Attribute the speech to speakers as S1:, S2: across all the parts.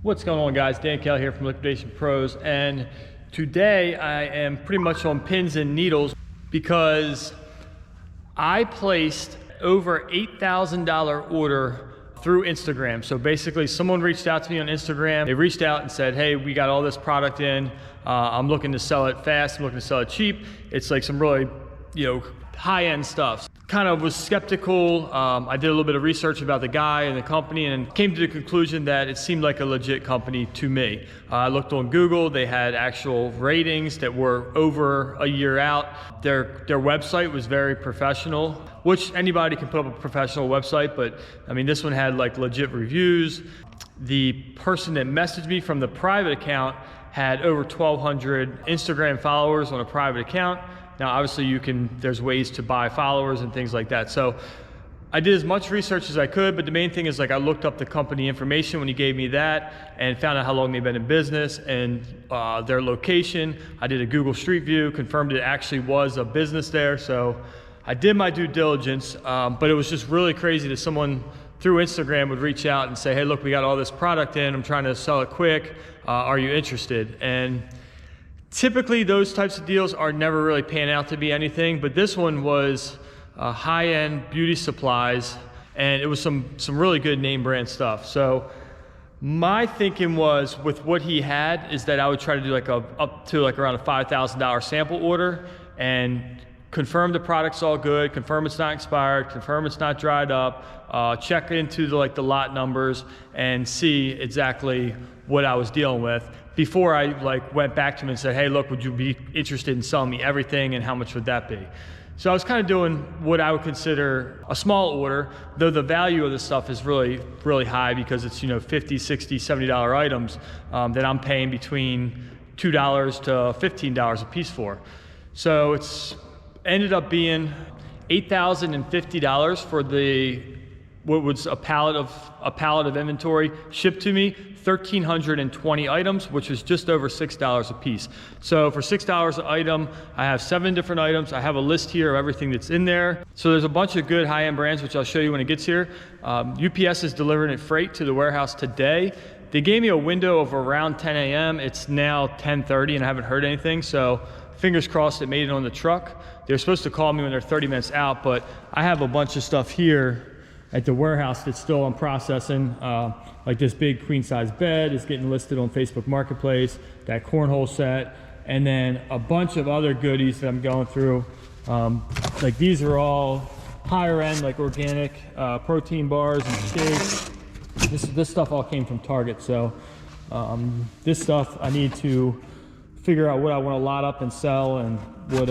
S1: What's going on, guys? Dan Kell here from Liquidation Pros, and today I am pretty much on pins and needles because I placed over $8,000 order through Instagram. So basically someone reached out to me on Instagram. They reached out and said, hey, we got all this product in. I'm looking to sell it fast. I'm looking to sell it cheap. It's like some really, high-end stuff. Kind of was skeptical. I did a little bit of research about the guy and the company and came to the conclusion that it seemed like a legit company to me. I looked on Google. They had actual ratings that were over a year out. Their website was very professional, which anybody can put up a professional website, but I mean, this one had like legit reviews. The person that messaged me from the private account had over 1,200 Instagram followers on a private account. Now, obviously there's ways to buy followers and things like that. So I did as much research as I could, but the main thing is I looked up the company information when he gave me that and found out how long they've been in business and their location. I did a Google Street View, confirmed it actually was a business there. So I did my due diligence, but it was just really crazy that someone through Instagram would reach out and say, hey, look, we got all this product in. I'm trying to sell it quick. Are you interested? And typically those types of deals are never really pan out to be anything, but this one was high-end beauty supplies, and it was some really good name brand stuff. So my thinking was, with what he had, is that I would try to do up to around a $5,000 sample order and confirm the product's all good, confirm it's not expired, confirm it's not dried up, check into the lot numbers and see exactly what I was dealing with before I went back to him and said, hey, look, would you be interested in selling me everything and how much would that be? So I was kind of doing what I would consider a small order, though the value of the stuff is really, really high because it's, $50, $60, $70 items that I'm paying between $2 to $15 a piece for. So it's ended up being $8,050 for what was a pallet of inventory shipped to me, 1,320 items, which was just over $6 a piece. So for $6 an item, I have 7 different items. I have a list here of everything that's in there. So there's a bunch of good high-end brands, which I'll show you when it gets here. UPS is delivering it freight to the warehouse today. They gave me a window of around 10 a.m. It's now 10:30 and I haven't heard anything. So fingers crossed it made it on the truck. They're supposed to call me when they're 30 minutes out, but I have a bunch of stuff here at the warehouse that's still on processing. Like this big queen size bed is getting listed on Facebook Marketplace, that cornhole set, and then a bunch of other goodies that I'm going through. Like these are all higher end, like organic protein bars and shakes. This stuff all came from Target. So this stuff I need to figure out what I want to lot up and sell and what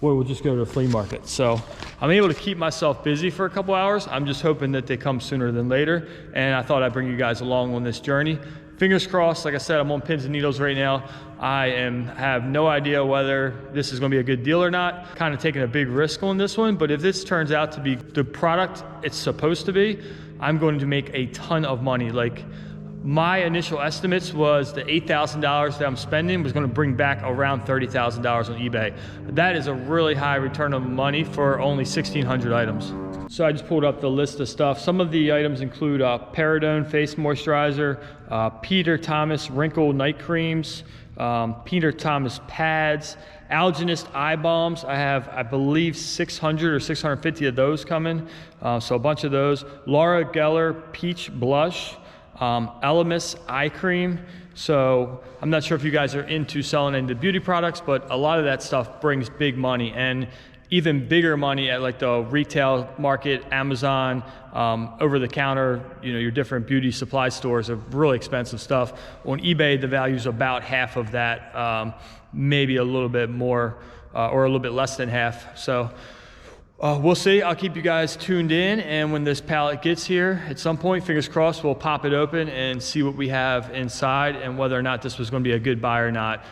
S1: will just go to the flea market. So I'm able to keep myself busy for a couple hours. I'm just hoping that they come sooner than later. And I thought I'd bring you guys along on this journey. Fingers crossed. Like I said, I'm on pins and needles right now. I have no idea whether this is going to be a good deal or not. Kind of taking a big risk on this one. But if this turns out to be the product it's supposed to be, I'm going to make a ton of money. My initial estimates was the $8,000 that I'm spending was going to bring back around $30,000 on eBay. That is a really high return of money for only 1,600 items. So I just pulled up the list of stuff. Some of the items include Pericone face moisturizer, Peter Thomas wrinkle night creams, Peter Thomas pads, Alginist eye balms. I have, I believe, 600 or 650 of those coming. So a bunch of those. Laura Geller peach blush. Elemis eye cream. So I'm not sure if you guys are into selling into beauty products, but a lot of that stuff brings big money, and even bigger money at the retail market, Amazon, over the counter, your different beauty supply stores of really expensive stuff. On eBay, the value is about half of that, maybe a little bit more or a little bit less than half. So we'll see. I'll keep you guys tuned in, and when this pallet gets here at some point, fingers crossed, we'll pop it open and see what we have inside and whether or not this was going to be a good buy or not.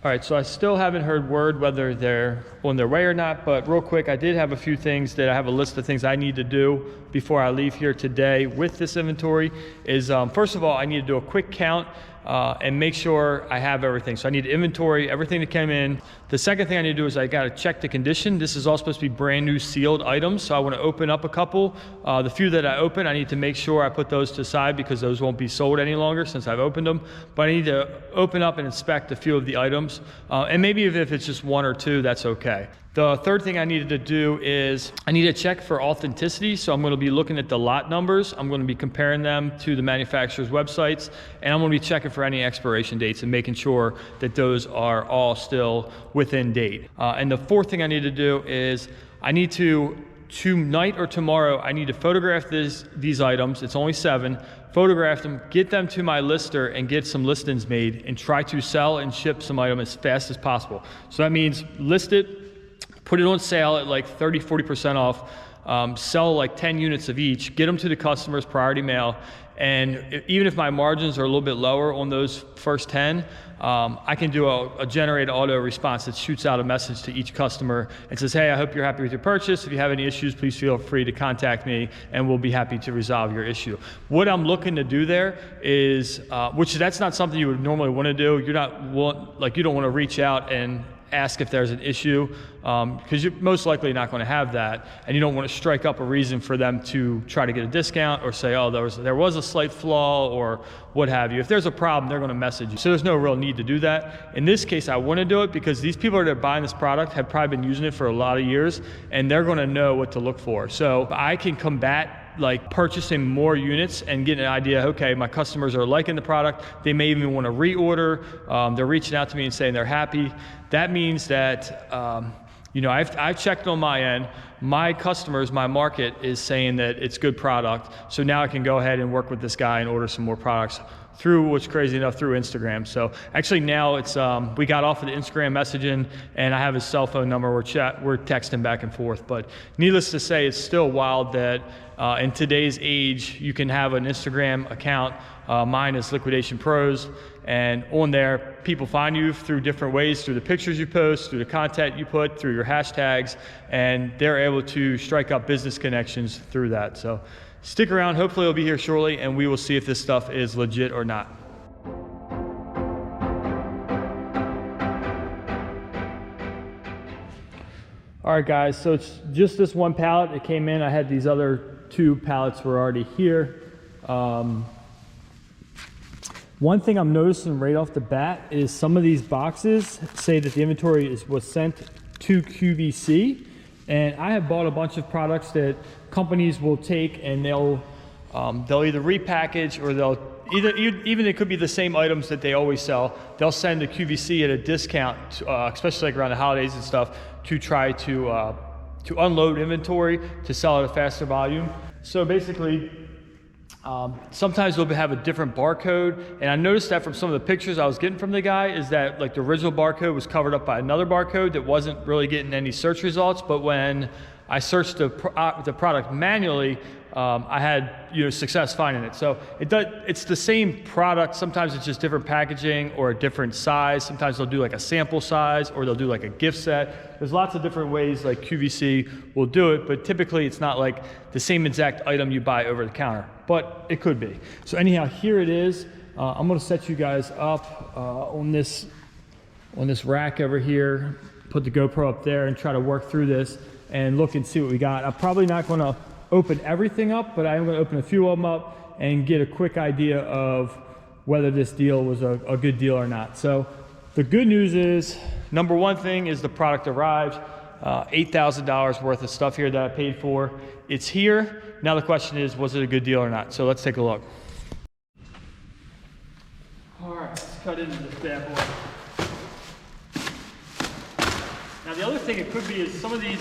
S1: All right, so I still haven't heard word whether they're on their way or not, but real quick, I did have a few things that I have a list of things I need to do before I leave here today with this inventory. First of all, I need to do a quick count and make sure I have everything. So I need to inventory everything that came in. The second thing I need to do is I got to check the condition. This is all supposed to be brand new sealed items, so I want to open up a couple. The few that I open, I need to make sure I put those to the side because those won't be sold any longer since I've opened them. But I need to open up and inspect a few of the items, and maybe if it's just one or two, that's okay. The third thing I needed to do is I need to check for authenticity. So I'm going to be looking at the lot numbers. I'm going to be comparing them to the manufacturer's websites, and I'm going to be checking for any expiration dates and making sure that those are all still within date. And the fourth thing I need to do is I need to, tonight or tomorrow, I need to photograph these items. It's only 7. Photograph them, get them to my lister, and get some listings made, and try to sell and ship some item as fast as possible. So that means list it, put it on sale at like 30–40% off, sell like 10 units of each, get them to the customers priority mail, and even if my margins are a little bit lower on those first 10, I can do a generate auto response that shoots out a message to each customer and says, hey, I hope you're happy with your purchase. If you have any issues, please feel free to contact me and we'll be happy to resolve your issue. What I'm looking to do there is, which that's not something you would normally want to do. You don't want to reach out and ask if there's an issue, because you're most likely not going to have that, and you don't want to strike up a reason for them to try to get a discount or say, oh, there was a slight flaw or what have you. If there's a problem, they're going to message you. So there's no real need to do that. In this case, I want to do it because these people that are buying this product have probably been using it for a lot of years, and they're going to know what to look for. So I can combat like purchasing more units and getting an idea, okay, my customers are liking the product. They may even want to reorder. They're reaching out to me and saying they're happy. That means that, I've checked on my end. My customers, my market is saying that it's good product. So now I can go ahead and work with this guy and order some more products through, what's crazy enough, through Instagram. So actually now it's, we got off of the Instagram messaging and I have his cell phone number. We're texting back and forth. But needless to say, it's still wild that in today's age, you can have an Instagram account. Mine is Liquidation Pros. And on there, people find you through different ways, through the pictures you post, through the content you put, through your hashtags, and they're able to strike up business connections through that. So stick around, hopefully it'll be here shortly, and we will see if this stuff is legit or not. All right, guys, so it's just this one pallet that came in. I had these other 2 pallets were already here. One thing I'm noticing right off the bat is some of these boxes say that the inventory was sent to QVC, and I have bought a bunch of products that companies will take and they'll either repackage or they'll even it could be the same items that they always sell. They'll send to QVC at a discount, especially like around the holidays and stuff, to try to unload inventory to sell at a faster volume. So basically, sometimes they'll have a different barcode, and I noticed that from some of the pictures I was getting from the guy is that like the original barcode was covered up by another barcode that wasn't really getting any search results, but when I searched the product manually, I had success finding it. So it's the same product. Sometimes it's just different packaging or a different size. Sometimes they'll do like a sample size or they'll do like a gift set. There's lots of different ways like QVC will do it, but typically it's not like the same exact item you buy over the counter, but it could be. So anyhow, here it is. I'm gonna set you guys up on this rack over here, put the GoPro up there and try to work through this and look and see what we got. I'm probably not gonna open everything up, but I am gonna open a few of them up and get a quick idea of whether this deal was a good deal or not. So the good news is, number one thing is the product arrived. $8,000 worth of stuff here that I paid for. It's here. Now the question is, was it a good deal or not? So let's take a look. All right, let's cut into this bad boy. Now the other thing it could be is some of these,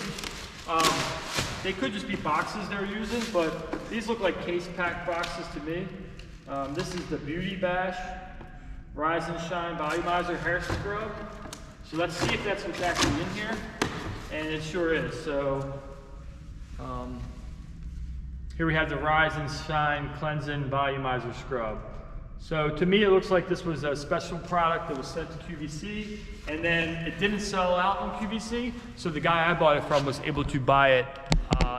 S1: they could just be boxes they're using, but these look like case pack boxes to me. This is the Beauty Bash Rise and Shine Volumizer Hair Scrub. So let's see if that's what's actually in here. And it sure is. So here we have the Rise and Shine Cleansing Volumizer Scrub. So to me, it looks like this was a special product that was sent to QVC, and then it didn't sell out on QVC, so the guy I bought it from was able to buy it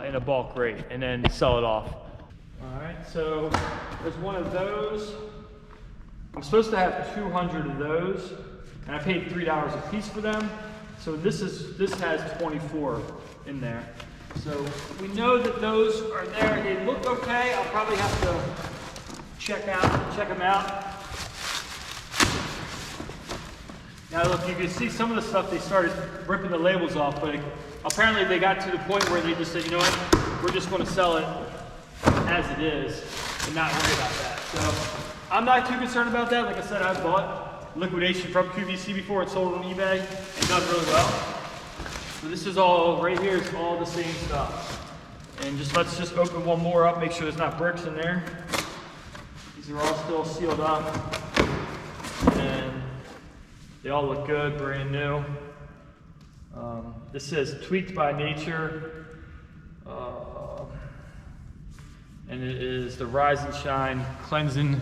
S1: in a bulk rate and then sell it off. All right, so there's one of those. I'm supposed to have 200 of those, and I paid $3 a piece for them. So this has 24 in there. So we know that those are there. They look okay. I'll probably have to check them out. Now look, you can see some of the stuff they started ripping the labels off, but apparently they got to the point where they just said, you know what, we're just going to sell it as it is and not worry about that. So I'm not too concerned about that. Like I said, I've bought Liquidation from QVC before. It's sold on eBay and done really well. So this is all, right here is all the same stuff. And let's just open one more up, make sure there's not bricks in there. These are all still sealed up. And they all look good, brand new. This says Tweaked by Nature. And it is the Rise and Shine Cleansing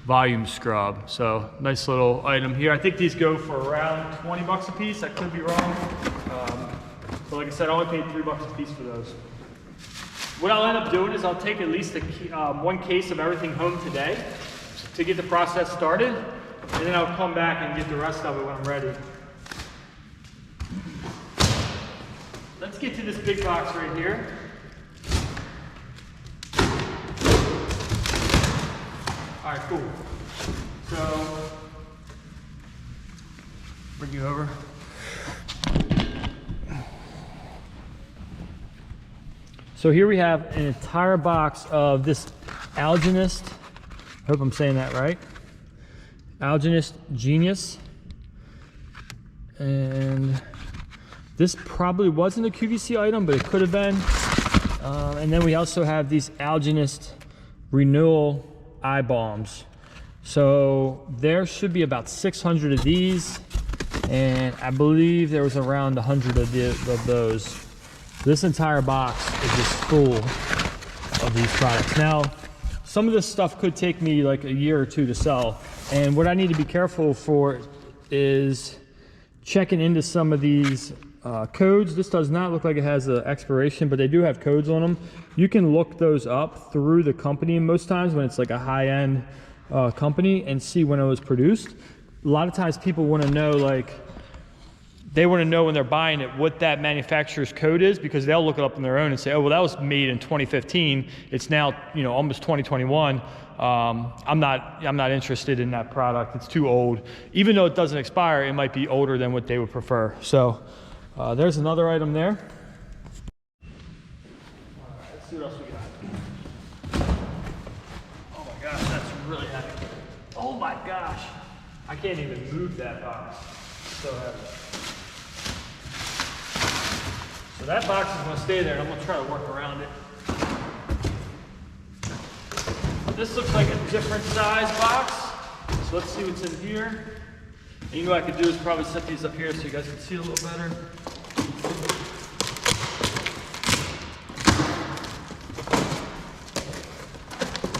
S1: Volume Scrub. So nice little item here. I think these go for around 20 bucks a piece. I could be wrong. But like I said, I only paid $3 a piece for those. What I'll end up doing is I'll take at least one case of everything home today to get the process started. And then I'll come back and get the rest of it when I'm ready. Let's get to this big box right here. All right, cool. So, bring you over. So here we have an entire box of this Alginist. I hope I'm saying that right. Alginist Genius. And this probably wasn't a QVC item, but it could have been. And then we also have these Alginist Renewal Eye Balms. So there should be about 600 of these, and I believe there was around 100 of those. This entire box is just full of these products. Now, some of this stuff could take me like a year or two to sell, and what I need to be careful for is checking into some of these codes. This does not look like it has an expiration, but they do have codes on them. You can look those up through the company most times when it's like a high-end company and see when it was produced. A lot of times people want to know, like, they want to know when they're buying it what that manufacturer's code is, because they'll look it up on their own and say, oh, well, that was made in 2015. It's now, you know, almost 2021. I'm not interested in that product. It's too old. Even though it doesn't expire, it might be older than what they would prefer. So there's another item there. All right, let's see what else we got. Oh my gosh, that's really heavy. Oh my gosh, I can't even move that box. It's so heavy. So that box is going to stay there, and I'm going to try to work around it. This looks like a different size box. So let's see what's in here. And you know what I could do is probably set these up here so you guys can see a little better.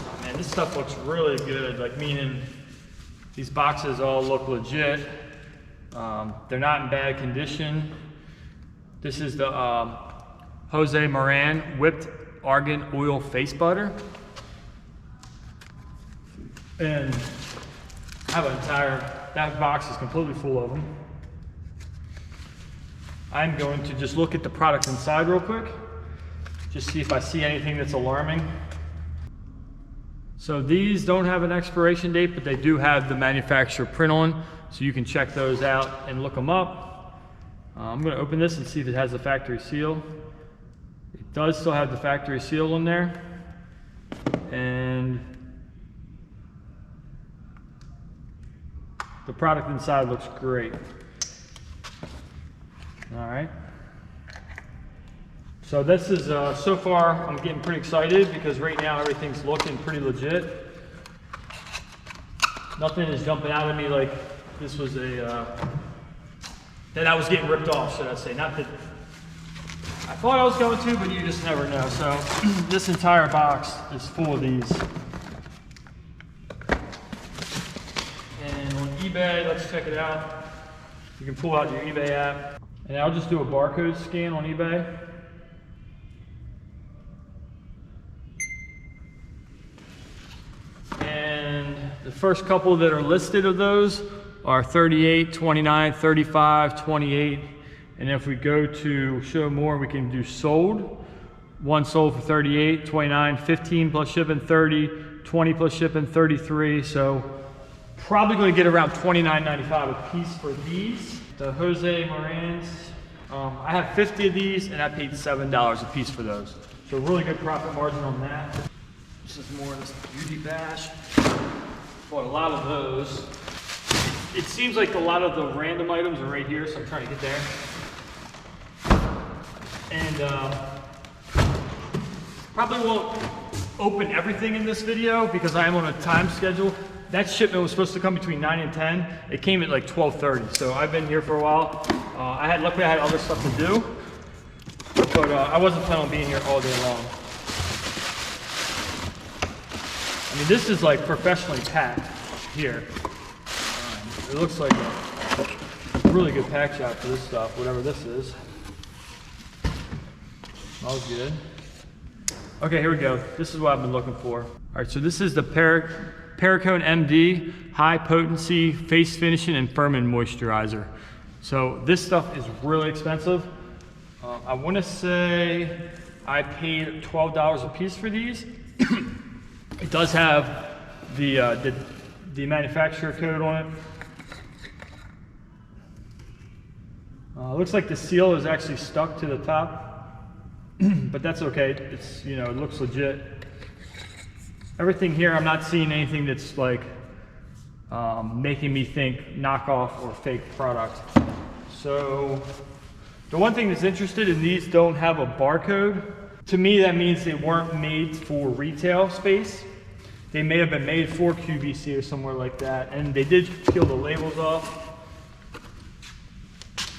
S1: Oh man, this stuff looks really good. Like, meaning these boxes all look legit. They're not in bad condition. This is the Jose Moran Whipped Argan Oil Face Butter. And I have that box is completely full of them. I'm going to just look at the product inside real quick, just see if I see anything that's alarming. So these don't have an expiration date, but they do have the manufacturer print on, so you can check those out and look them up. I'm going to open this and see if it has the factory seal. It does still have the factory seal in there. And the product inside looks great. All right. So this is, so far, I'm getting pretty excited because right now everything's looking pretty legit. Nothing is jumping out at me like this was that I was getting ripped off, should I say. Not that I thought I was going to, but you just never know. So this entire box is full of these. And on eBay, let's check it out. You can pull out your eBay app. And I'll just do a barcode scan on eBay. And the first couple that are listed of those are 38, 29, 35, 28. And if we go to show more, we can do sold. One sold for 38, 29, 15 plus shipping, 30, 20 plus shipping, 33. So probably going to get around $29.95 a piece for these. The Jose Morans, I have 50 of these and I paid $7 a piece for those. So really good profit margin on that. This is more of this beauty bash. Bought a lot of those. It seems like a lot of the random items are right here, so I'm trying to get there. And probably won't open everything in this video because I am on a time schedule. That shipment was supposed to come between 9 and 10. It came at like 12:30, so I've been here for a while. Luckily I had other stuff to do, but I wasn't planning on being here all day long. I mean, this is like professionally packed here. It looks like a really good pack shop for this stuff, whatever this is. Smells good. Okay, here we go. This is what I've been looking for. All right, so this is the Pericone MD High Potency Face Finishing and Furman Moisturizer. So this stuff is really expensive. I want to say I paid $12 a piece for these. It does have the manufacturer code on it. Looks like the seal is actually stuck to the top, but that's okay. It's, you know, it looks legit. Everything here, I'm not seeing anything that's like making me think knockoff or fake product. So the one thing that's interested in these don't have a barcode. To me, that means they weren't made for retail space. They may have been made for QVC or somewhere like that, and they did peel the labels off.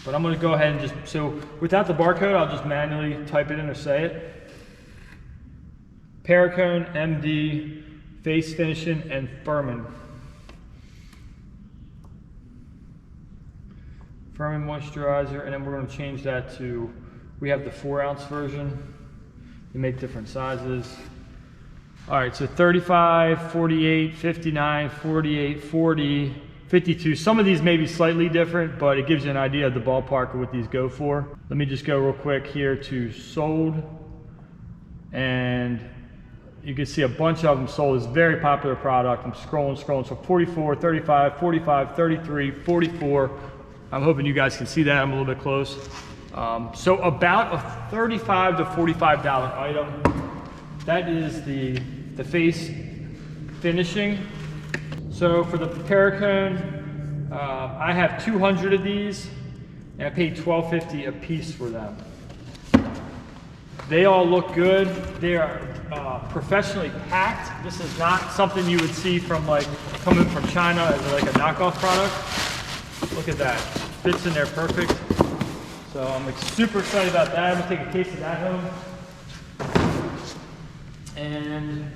S1: But I'm gonna go ahead and just, so without the barcode, I'll just manually type it in or say it. Pericone MD Face Finishing and Furman. Furman Moisturizer, and then we're gonna change that to, we have the 4-ounce version. They make different sizes. All right, so 35, 48, 59, 48, 40, 52. Some of these may be slightly different, but it gives you an idea of the ballpark of what these go for. Let me just go real quick here to sold. And you can see a bunch of them sold. It's a very popular product. I'm scrolling. So 44, 35, 45, 33, 44. I'm hoping you guys can see that. I'm a little bit close. So about a $35 to $45 item. That is the face finishing. So for the Pericone, I have 200 of these, and I paid $12.50 a piece for them. They all look good. They are professionally packed. This is not something you would see from like coming from China as like a knockoff product. Look at that, fits in there perfect. So I'm like super excited about that. I'm gonna take a case of that home. And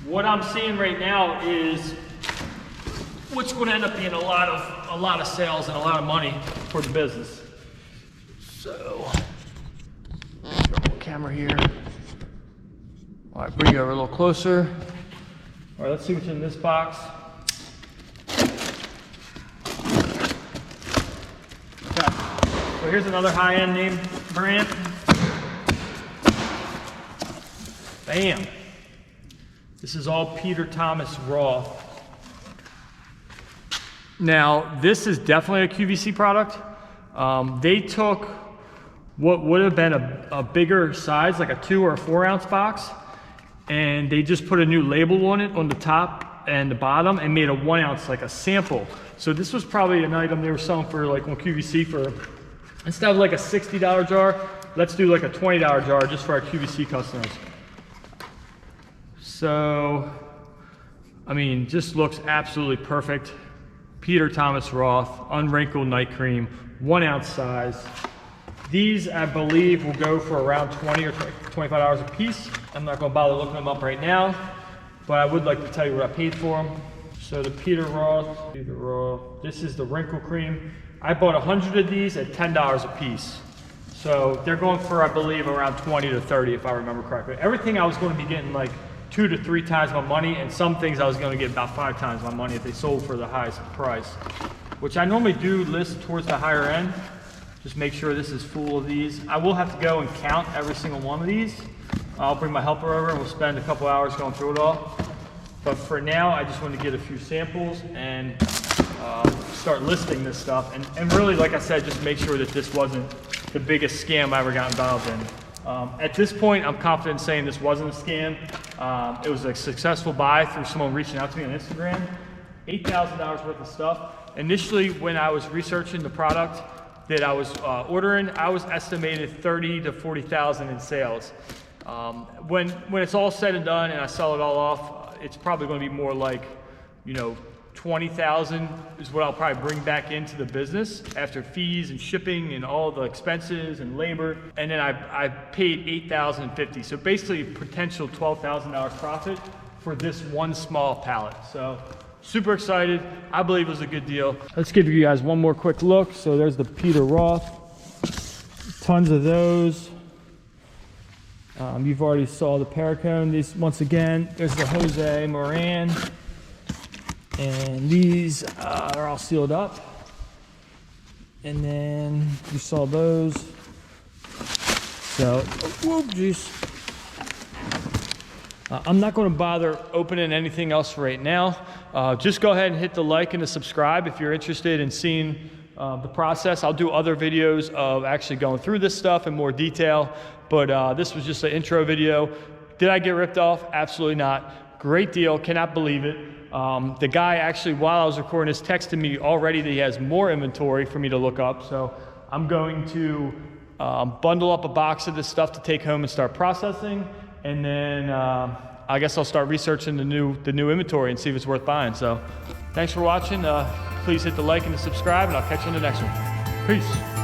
S1: what I'm seeing right now is what's going to end up being a lot of sales and a lot of money for the business. So, camera here. All right, bring you over a little closer. All right, let's see what's in this box. Okay. So here's another high-end name brand. Bam. This is all Peter Thomas Roth. Now, this is definitely a QVC product. They took what would have been a bigger size, like a 2 or 4 ounce box, and they just put a new label on it on the top and the bottom and made a 1 ounce, like a sample. So this was probably an item they were selling for like on QVC for, instead of like a $60 jar, let's do like a $20 jar just for our QVC customers. So, I mean, just looks absolutely perfect. Peter Thomas Roth, Unwrinkled Night Cream, 1 ounce size. These, I believe, will go for around $20 or $25 a piece. I'm not gonna bother looking them up right now, but I would like to tell you what I paid for them. So the Peter Roth, this is the Wrinkle Cream. I bought 100 of these at $10 a piece. So they're going for, I believe, around 20 to 30 if I remember correctly. Everything I was going to be getting like 2 to 3 times my money, and some things I was gonna get about 5 times my money if they sold for the highest price, which I normally do list towards the higher end. Just make sure this is full of these. I will have to go and count every single one of these. I'll bring my helper over and we'll spend a couple hours going through it all. But for now, I just want to get a few samples and start listing this stuff. And really, like I said, just make sure that this wasn't the biggest scam I ever got involved in. At this point, I'm confident in saying this wasn't a scam. It was a successful buy through someone reaching out to me on Instagram. $8,000 worth of stuff. Initially, when I was researching the product that I was ordering, I was estimated 30 to 40,000 in sales. When it's all said and done and I sell it all off, it's probably going to be more like, 20,000 is what I'll probably bring back into the business after fees and shipping and all the expenses and labor. And then I paid $8,050. So basically a potential $12,000 profit for this one small pallet. So super excited. I believe it was a good deal. Let's give you guys one more quick look. So there's the Peter Roth, tons of those. You've already saw the Pericone. These, once again, there's the Jose Moran. And these are all sealed up. And then you saw those. So, whoop, geez. I'm not going to bother opening anything else right now. Just go ahead and hit the like and the subscribe if you're interested in seeing the process. I'll do other videos of actually going through this stuff in more detail, but this was just an intro video. Did I get ripped off? Absolutely not. Great deal, cannot believe it. The guy actually, while I was recording this, texted me already that he has more inventory for me to look up, so I'm going to bundle up a box of this stuff to take home and start processing, and then I guess I'll start researching the new inventory and see if it's worth buying. So thanks for watching. Please hit the like and the subscribe, and I'll catch you in the next one. Peace.